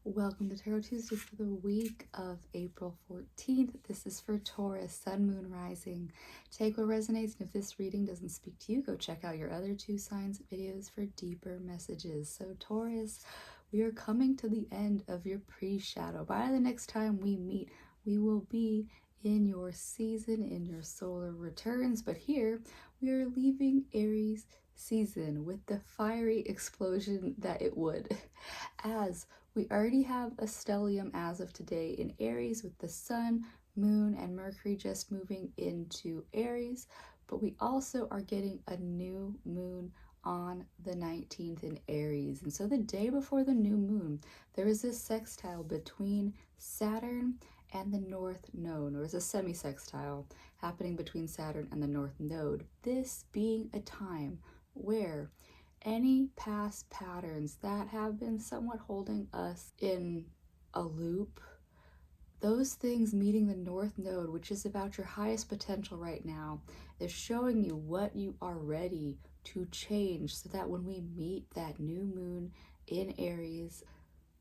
Welcome to Tarot Tuesday for the week of April 14th. This is for Taurus, Sun, Moon, Rising. Take what resonates, and if this reading doesn't speak to you, go check out your other two signs videos for deeper messages. So Taurus, we are coming to the end of your pre-shadow. By the next time we meet, we will be in your season, in your solar returns. But here, we are leaving Aries season with the fiery explosion that it would. As we already have a stellium as of today in Aries with the Sun, Moon, and Mercury just moving into Aries, but we also are getting a new moon on the 19th in Aries. And so the day before the new moon, there is this sextile between Saturn and the North Node, or is a semi-sextile happening between Saturn and the North Node. This being a time where any past patterns that have been somewhat holding us in a loop, those things meeting the North Node, which is about your highest potential right now, is showing you what you are ready to change so that when we meet that new moon in Aries,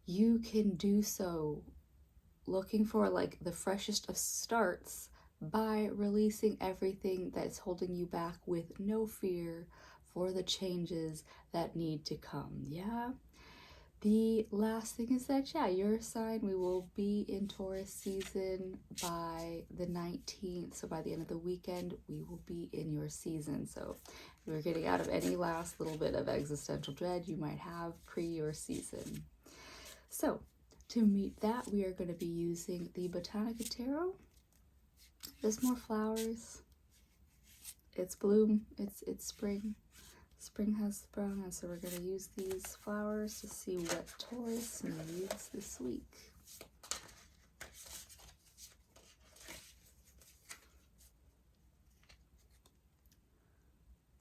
you can do so looking for like the freshest of starts by releasing everything that's holding you back with no fear for the changes that need to come. Yeah. The last thing is that, yeah, your sign, we will be in Taurus season by the 19th. So by the end of the weekend, we will be in your season. So we're getting out of any last little bit of existential dread you might have pre your season. So to meet that, we are going to be using the Botanica Tarot. There's more flowers. It's bloom. It's spring. Spring has sprung, and so we're going to use these flowers to see what Taurus needs this week.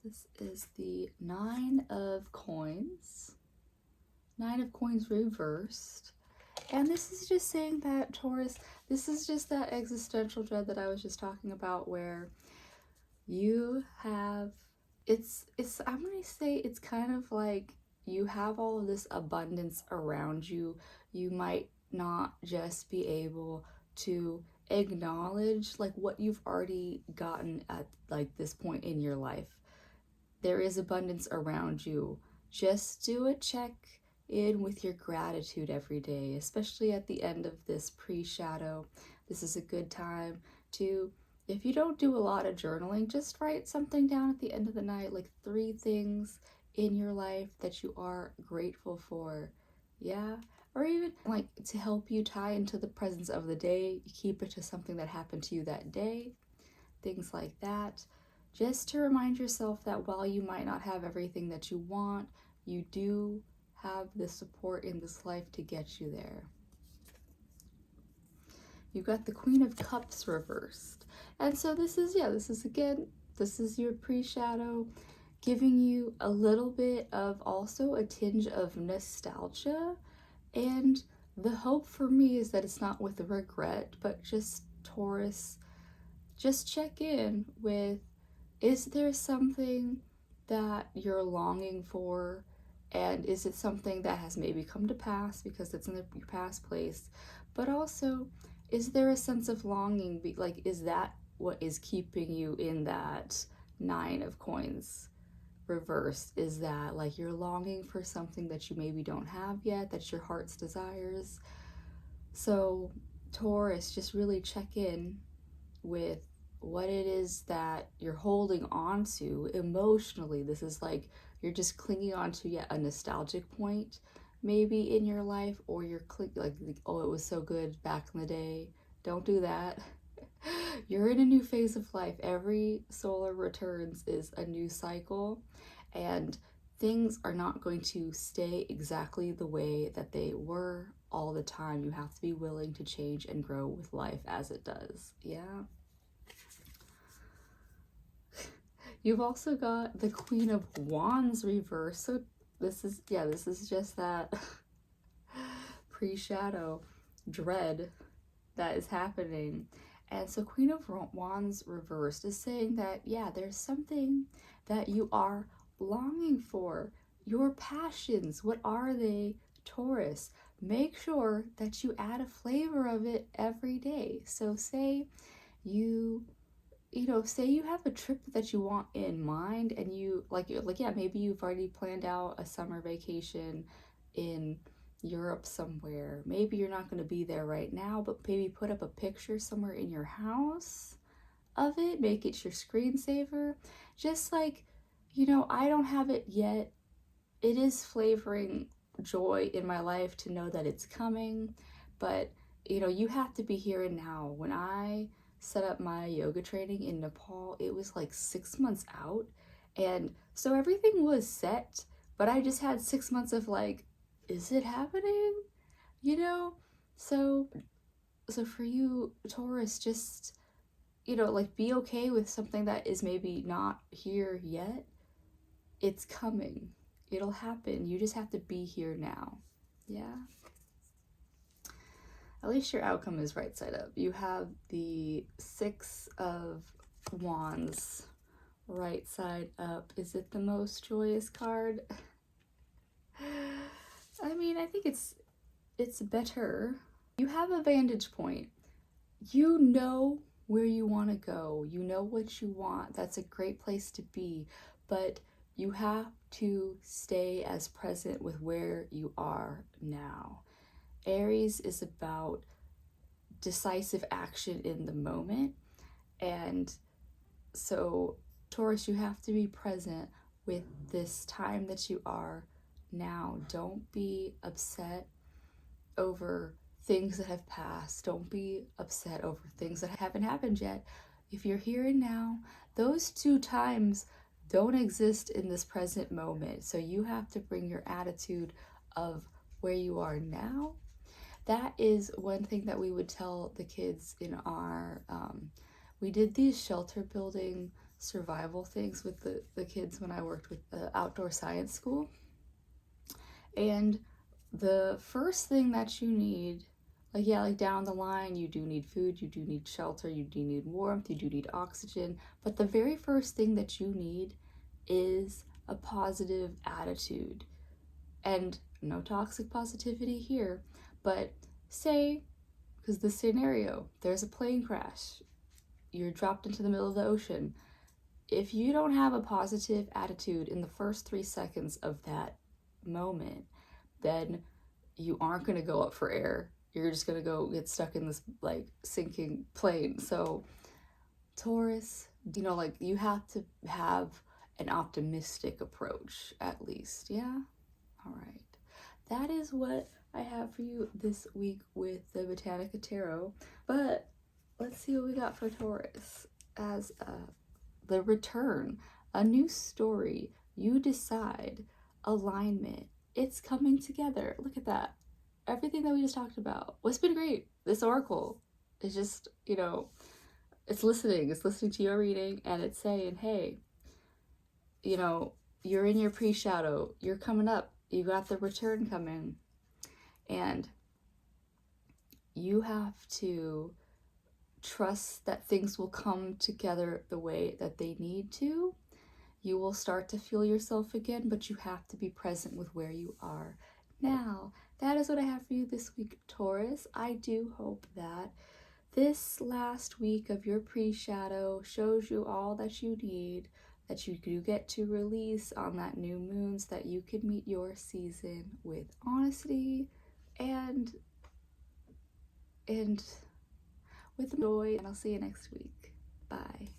This is the Nine of Coins. Nine of Coins reversed. And this is just saying that, Taurus, this is just that existential dread that I was just talking about, where you have, I'm going to say it's kind of like you have all of this abundance around you. You might not just be able to acknowledge like what you've already gotten at like this point in your life. There is abundance around you. Just do a check in with your gratitude every day, especially at the end of this pre-shadow. This is a good time to, if you don't do a lot of journaling, just write something down at the end of the night, like 3 things in your life that you are grateful for. Yeah. Or even like to help you tie into the presence of the day, you keep it to something that happened to you that day, things like that. Just to remind yourself that while you might not have everything that you want, you do have the support in this life to get you there. You got the Queen of Cups reversed. And so this is your pre-shadow, giving you a little bit of also a tinge of nostalgia. And the hope for me is that it's not with regret, but just Taurus, just check in with, is there something that you're longing for? And is it something that has maybe come to pass because it's in your past place? But also, is there a sense of longing? Like, is that what is keeping you in that Nine of Coins reversed? Is that like you're longing for something that you maybe don't have yet, that's your heart's desires? So Taurus, just really check in with what it is that you're holding on to emotionally. This is like you're just clinging on to yet a nostalgic point maybe in your life, or you're like, oh, it was so good back in the day. Don't do that. You're in a new phase of life. Every solar returns is a new cycle, and things are not going to stay exactly the way that they were all the time. You have to be willing to change and grow with life as it does. Yeah. You've also got the Queen of Wands reversed. So this is just that pre-shadow dread that is happening. And so Queen of Wands reversed is saying that, yeah, there's something that you are longing for. Your passions, what are they Taurus, make sure that you add a flavor of it every day. So say say you have a trip that you want in mind, and yeah, maybe you've already planned out a summer vacation in Europe somewhere. Maybe you're not going to be there right now, but maybe put up a picture somewhere in your house of it, make it your screensaver. Just like, I don't have it yet. It is flavoring joy in my life to know that it's coming, but you have to be here and now. When I set up my yoga training in Nepal, it was like 6 months out, and so everything was set, but I just had 6 months of like, is it happening? So for you, Taurus, just like, be okay with something that is maybe not here yet. It's coming. It'll happen. You just have to be here now. Yeah. At least your outcome is right side up. You have the Six of Wands right side up. Is it the most joyous card? I mean, I think it's better. You have a vantage point. You know where you want to go. You know what you want. That's a great place to be. But you have to stay as present with where you are now. Aries is about decisive action in the moment. And so, Taurus, you have to be present with this time that you are now. Don't be upset over things that have passed. Don't be upset over things that haven't happened yet. If you're here and now, those two times don't exist in this present moment. So you have to bring your attitude of where you are now. That is one thing that we would tell the kids in our, we did these shelter building survival things with the kids when I worked with the outdoor science school. And the first thing that you need, like down the line, you do need food, you do need shelter, you do need warmth, you do need oxygen. But the very first thing that you need is a positive attitude. And no toxic positivity here, but say, because the scenario, there's a plane crash, you're dropped into the middle of the ocean. If you don't have a positive attitude in the first 3 seconds of that moment, then you aren't going to go up for air. You're just going to go get stuck in this like sinking plane. So Taurus, you have to have an optimistic approach at least. Yeah. All right. That is what I have for you this week with the Botanica Tarot. But let's see what we got for Taurus as the return, a new story. You decide, alignment. It's coming together. Look at that. Everything that we just talked about. What's been great? This oracle is just, it's listening. It's listening to your reading, and it's saying, hey, you're in your pre-shadow. You're coming up. You got the return coming. And you have to trust that things will come together the way that they need to. You will start to feel yourself again, but you have to be present with where you are now. That is what I have for you this week, Taurus. I do hope that this last week of your pre-shadow shows you all that you need, that you do get to release on that new moon, so that you can meet your season with honesty and with joy. And I'll see you next week. Bye.